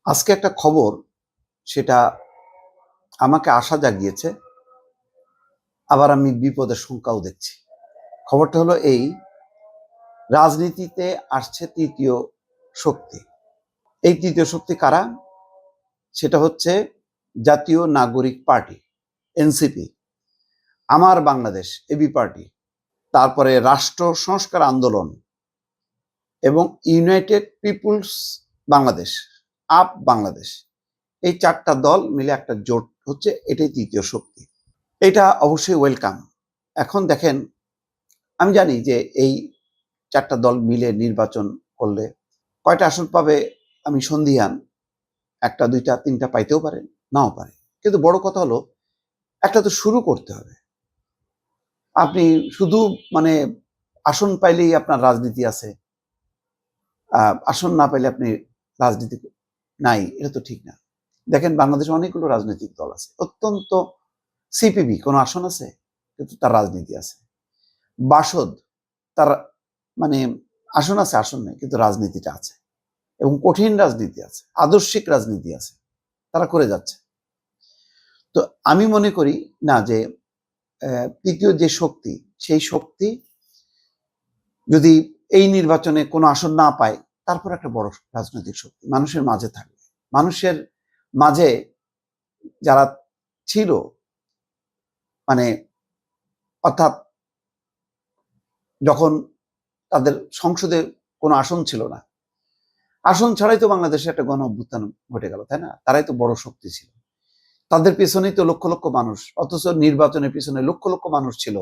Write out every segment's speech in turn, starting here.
আজকে একটা খবর, সেটা আমাকে আশা জাগিয়েছে, আবার আমি বিপদের শঙ্কাও দেখছি। খবরটা হলো এই, রাজনীতিতে আসছে তৃতীয় শক্তি। এই তৃতীয় শক্তি কারা? সেটা হচ্ছে জাতীয় নাগরিক পার্টি, এনসিপি, আমার বাংলাদেশ, এবি পার্টি, তারপরে রাষ্ট্র সংস্কার আন্দোলন এবং ইউনাইটেড পিপুলস বাংলাদেশ, আপ বাংলাদেশ। এই চারটা দল মিলে একটা জোট হচ্ছে, এটাই তৃতীয় শক্তি। এটা অবশ্যই ওয়েলকাম। এখন দেখেন, আমি জানি যে এই চারটা দল মিলে নির্বাচন করলে কয়টা আসন পাবে আমি সন্দিহান। একটা, দুইটা, তিনটা পাইতেও পারে, নাও পারে। কিন্তু বড় কথা হলো, একটা তো শুরু করতে হবে। আপনি শুধু মানে আসন পাইলেই আপনার রাজনীতি আছে, আসন না পাইলে আপনি রাজনীতি নাই, এটা তো ঠিক না। দেখেন, বাংলাদেশে অনেকগুলো রাজনৈতিক দল আছে, অত্যন্ত সিপিবি, কোনো আসন আছে কিন্তু তার রাজনীতি আছে। বাসদ, তার মানে আসন আছে, আসন নেই, কিন্তু রাজনীতিটা আছে, এবং কঠিন রাজনীতি আছে, আদর্শিক রাজনীতি আছে, তারা করে যাচ্ছে। তো আমি মনে করি না যে তৃতীয় যে শক্তি, সেই শক্তি যদি এই নির্বাচনে কোনো আসন না পায়, তারপর একটা বড় রাজনৈতিক শক্তি মানুষের মাঝে থাকবে। মানুষের মাঝে যারা ছিল, মানে অর্থাৎ যখন তাদের সংসদে কোনো আসন ছিল না, আসন ছাড়াই তো বাংলাদেশে একটা গণ অভ্যুত্থান ঘটে গেল, তাই না? তারাই তো বড় শক্তি ছিল, তাদের পেছনেই তো লক্ষ লক্ষ মানুষ। অথচ নির্বাচনের পিছনে লক্ষ লক্ষ মানুষ ছিল।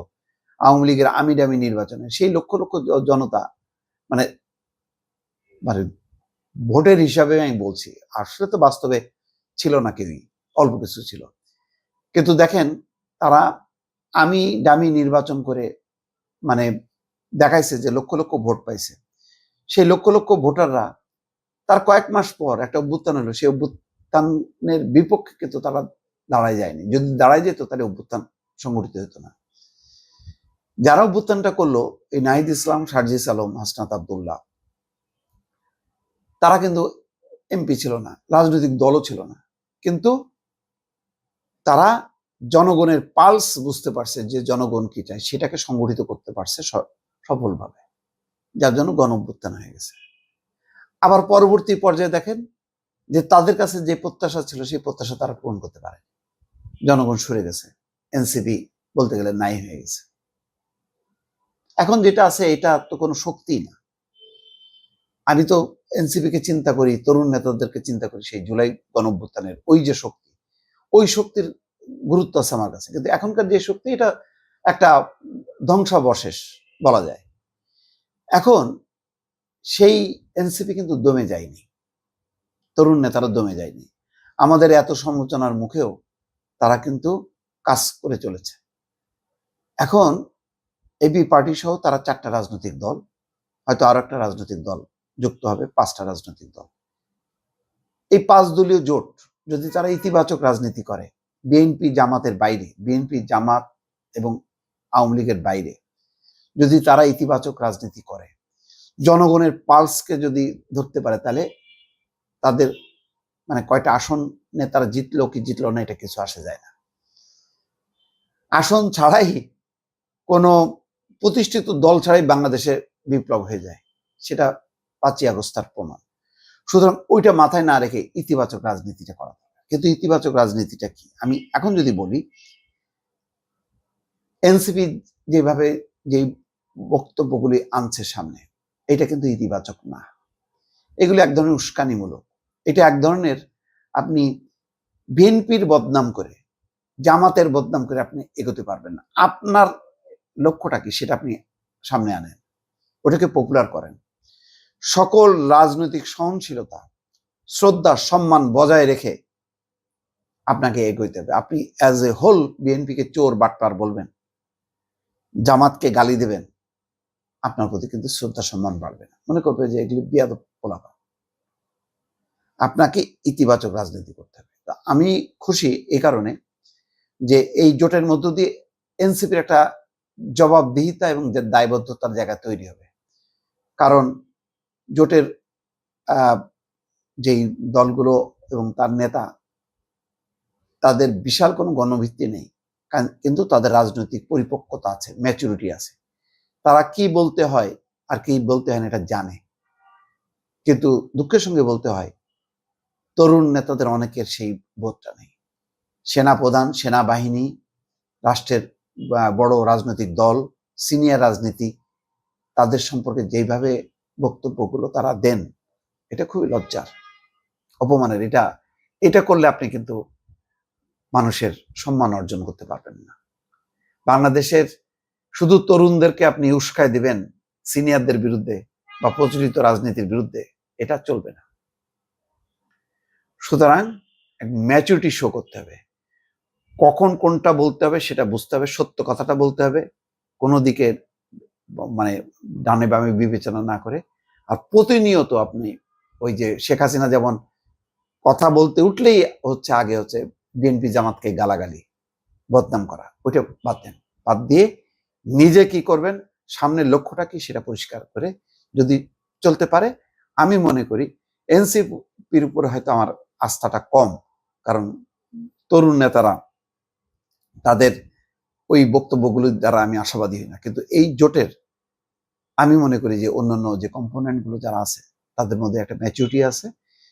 আওয়ামী লীগের আমি ডামি নির্বাচনে সেই লক্ষ লক্ষ জনতা, মানে মানে ভোটের হিসাবে আমি বলছি, আসলে তো বাস্তবে ছিল না কেউই, অল্প কিছু ছিল। কিন্তু দেখেন, তারা আমি ডামি নির্বাচন করে মানে দেখাইছে যে লক্ষ লক্ষ ভোট পাইছে। সেই লক্ষ লক্ষ ভোটাররা তার কয়েক মাস পর একটা অভ্যুত্থান হলো, সেই অভ্যুত্থানের বিপক্ষে কিন্তু তারা দাঁড়ায় যায়নি। যদি দাঁড়ায় যেত তাহলে অভ্যুত্থান সংগঠিত হতো না। যারা অভ্যুত্থানটা করলো, এই নাহিদ ইসলাম, সার্জিস আলম, হাসনাত আব্দুল্লাহ, তারা কিন্তু এমপি ছিল না, রাজনৈতিক দলও ছিল না, কিন্তু তারা জনগণের পালস বুঝতে পারছে যে জনগণ কি চায়, সেটাকে সংগঠিত করতে পারছে সফলভাবে, যার জন্য গণ অভ্যুত্থান হয়ে গেছে। আবার পরবর্তী পর্যায়ে দেখেন যে তাদের কাছে যে প্রত্যাশা ছিল, সেই প্রত্যাশা তারা পূরণ করতে পারে। জনগণ সরে গেছে, এনসিপি বলতে গেলে নাই হয়ে গেছে। এখন যেটা আছে, এটা তো কোনো শক্তি না। আমি তো এনসিপি কে চিন্তা করি, তরুণ নেতাদেরকে চিন্তা করি, সেই জুলাই গণঅভ্যুত্থানের ওই যে শক্তি, ওই শক্তির গুরুত্ব আছে আমার কাছে। কিন্তু এখনকার যে শক্তি, এটা একটা ধ্বংসাবশেষ বলা যায়। এখন সেই এনসিপি কিন্তু দমে যায়নি, তরুণ নেতারা দমে যায়নি। আমাদের এত সমালোচনার মুখেও তারা কিন্তু কাজ করে চলেছে। এখন এবি পার্টি সহ তারা চারটা রাজনৈতিক দল, হয়তো আরো একটা রাজনৈতিক দল যুক্ত হবে, পাঁচটা রাজনৈতিক দল। এই 5 দলীয় জোট যদি তারা ইতিবাচক রাজনীতি করে, বিএনপি জামাতের বাইরে, বিএনপি জামাত এবং আওয়ামী লীগের বাইরে যদি তারা ইতিবাচক রাজনীতি করে, জনগণের পালসকে যদি ধরতে পারে, তাহলে তাদের মানে কয়টা আসন তারা জিতলো কি জিতলো না, এটা কিছু আসে যায় না। আসন ছাড়াই, কোনো প্রতিষ্ঠিত দল ছাড়াই বাংলাদেশে বিপ্লব হয়ে যায়, সেটা 5ই আগস্টের প্রমাণ। সুতরাং ওইটা মাথায় না রেখে ইতিবাচক রাজনীতিটা করা দরকার। কিন্তু ইতিবাচক রাজনীতিটা কি, আমি এখন যদি বলি, এনসিপি যেভাবে যে বক্তব্যগুলি আনছে সামনে, এটা কিন্তু ইতিবাচক না। এগুলি এক ধরনের উস্কানিমূলক। এটা এক ধরনের, আপনি বিএনপির বদনাম করে, জামাতের বদনাম করে আপনি এগোতে পারবেন না। আপনার লক্ষ্যটা কি, সেটা আপনি সামনে আনেন, ওটাকে পপুলার করেন। সকল রাজনৈতিক সহনশীলতা, শ্রদ্ধা, সম্মান বজায় রেখে আপনাকে এগোইতে হবে। আপনি অ্যাজ এ হোল বিএনপিকে চোর বাটপার বলবেন, জামাতকে গালি দেবেন, আপনার প্রতি কিন্তু শ্রদ্ধা সম্মান বাড়বে না, মনে করবে যে এগুলি বিয়াদব পোলাপা। আপনাকে ইতিবাচক রাজনীতি করতে হবে। আমি খুশি এই কারণে যে এই জোটের মধ্য দিয়ে এনসিপির একটা জবাবদিহিতা এবং যে দায়বদ্ধতার জায়গা তৈরি হবে। কারণ জোটের যেই দলগুলো এবং তার নেতা, তাদের বিশাল কোনো গণভিত্তি নেই, কিন্তু তাদের রাজনৈতিক পরিপক্কতা আছে, ম্যাচুরিটি আছে। তারা কি বলতে হয় আর কি বলতে হয় না এটা জানে। কিন্তু দুঃখের সঙ্গে বলতে হয়, তরুণ নেতাদের অনেকের সেই বোধটা নেই। সেনাপ্রধান, সেনাবাহিনী, রাষ্ট্রের বড় রাজনৈতিক দল, সিনিয়র রাজনীতি, তাদের সম্পর্কে যেভাবে বক্তব্যগুলো তারা দেন, এটা খুবই লজ্জার, অপমানের। এটা করলে আপনি কিন্তু মানুষের সম্মান অর্জন করতে পারবেন না। বাংলাদেশের শুধু তরুণদেরকে আপনি উস্কায় দিবেন সিনিয়রদের বিরুদ্ধে বা প্রচলিত রাজনীতির বিরুদ্ধে, এটা চলবে না। সুতরাং ম্যাচুরিটি শো করতে হবে, কখন কোনটা বলতে হবে সেটা বুঝতে হবে, সত্য কথাটা বলতে হবে, কোনো দিকে মানে ডানে বামে বিবেচনা না করে। আর প্রতিনিয়ত আপনি ওই যে শেখ হাসিনা যেমন কথা বলতে উঠলেই আগে বিএনপি জামাতকে গালাগালি, বদনাম করা, ওইটা বাদ দেন। বাদ দিয়ে নিজে কি করবেন, সামনের লক্ষ্যটা কি সেটা পরিষ্কার করে যদি চলতে পারে, আমি মনে করি এনসিপির উপরে হয়তো আমার আস্থাটা কম, কারণ তরুণ নেতারা তাদের ওই বক্তব্যগুলোর দ্বারা আমি আশাবাদী হই না। কিন্তু এই জোটের আমি মনে করি যে অন্যান্য যে কম্পোনেন্টগুলো যারা আছে তাদের মধ্যে একটা ম্যাচুরিটি আছে।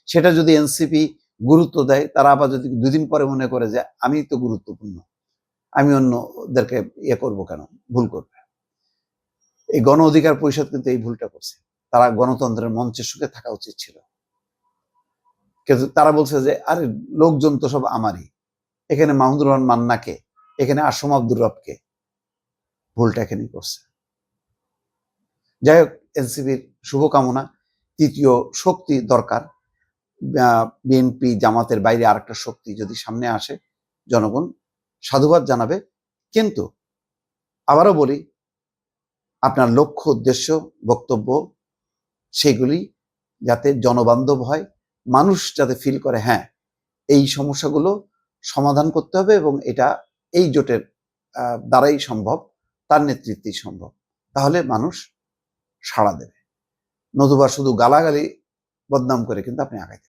সেটা যদি এনসিপি গুরুত্ব দেয়, তারা আবার যদি দুদিন পরে মনে করে যে আমি তো গুরুত্বপূর্ণ, আমি অন্যদেরকে করবো কেন, ভুল করবে। এই গণ অধিকার পরিষদ কিন্তু এই ভুলটা করছে। তারা গণতন্ত্রের মঞ্চের সঙ্গে থাকা উচিত ছিল, কিন্তু তারা বলছে যে আরে লোকজন তো সব আমারই, এখানে মাহমুদুর রহমান মান্নাকে, এখানে আসম আব্দুর রবকে, ভুলটা এখানেই করছে। যাই হোক, এনসিপির শুভকামনা। তৃতীয় শক্তি দরকার, বিএনপি জামাতের বাইরে আরেকটা শক্তি যদি সামনে আসে, জনগণ সাধুবাদ জানাবে। কিন্তু আবারও বলি, আপনার লক্ষ্য, উদ্দেশ্য, বক্তব্য সেগুলি যাতে জনবান্ধব হয়, মানুষ যাতে ফিল করে হ্যাঁ এই সমস্যাগুলো সমাধান করতে হবে এবং এটা এই জোটের দ্বারাই সম্ভব, তার নেতৃত্বেই সম্ভব, তাহলে মানুষ সাড়া দেবে। নতুবা শুধু গালাগালি, বদনাম করে কিন্তু আপনি আগাইতে